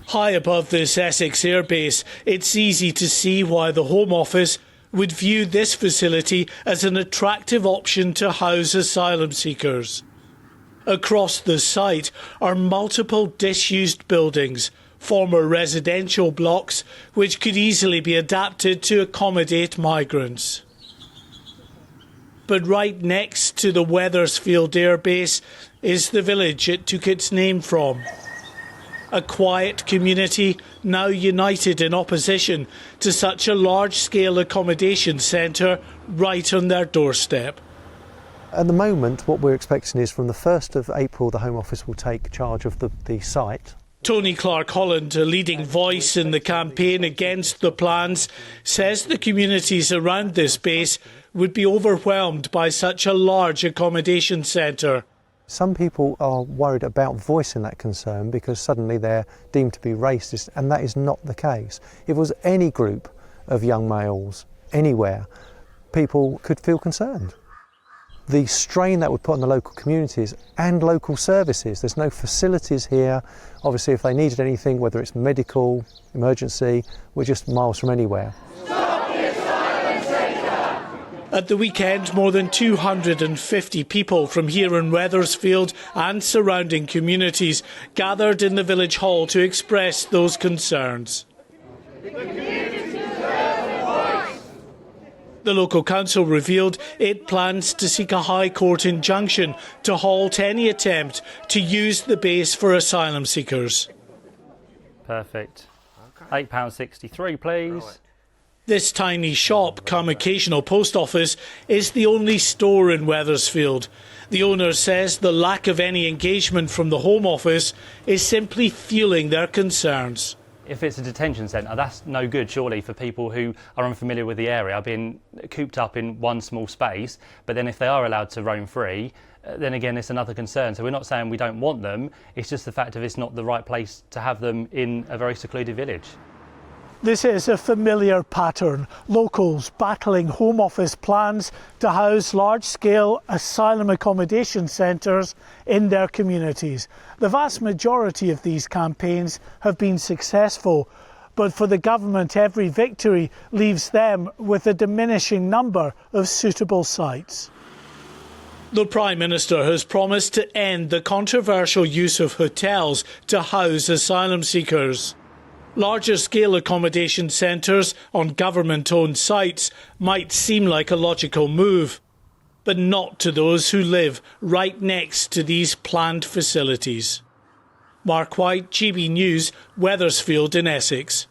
High above this Essex airbase, it's easy to see why the Home Office would view this facility as an attractive option to house asylum seekers. Across the site are multiple disused buildings, former residential blocks, which could easily be adapted to accommodate migrants. But right next to the Wethersfield airbase is the village it took its name from. A quiet community now united in opposition to such a large-scale accommodation centre right on their doorstep. At the moment, what we're expecting is from the 1st of April, the Home Office will take charge of the site. Tony Clark-Holland, a leading voice in the campaign against the plans, says the communities around this base would be overwhelmed by such a large accommodation centre. Some people are worried about voicing that concern because suddenly they're deemed to be racist, and that is not the case. If it was any group of young males, anywhere, people could feel concerned. The strain that would put on the local communities and local services, there's no facilities here. Obviously, if they needed anything, whether it's medical, emergency, we're just miles from anywhere. At the weekend, more than 250 people from here in Wethersfield and surrounding communities gathered in the village hall to express those concerns. The local council revealed it plans to seek a High Court injunction to halt any attempt to use the base for asylum seekers. Perfect. £8.63, please. This tiny shop, come occasional post office, is the only store in Wethersfield. The owner says the lack of any engagement from the Home Office is simply fueling their concerns. If it's a detention centre, that's no good, surely, for people who are unfamiliar with the area, being cooped up in one small space. But then if they are allowed to roam free, then again, it's another concern. So we're not saying we don't want them, it's just the fact of it's not the right place to have them in a very secluded village. This is a familiar pattern. Locals battling Home Office plans to house large-scale asylum accommodation centres in their communities. The vast majority of these campaigns have been successful, but for the government, every victory leaves them with a diminishing number of suitable sites. The Prime Minister has promised to end the controversial use of hotels to house asylum seekers. Larger scale accommodation centres on government-owned sites might seem like a logical move, but not to those who live right next to these planned facilities. Mark White, GB News, Wethersfield in Essex.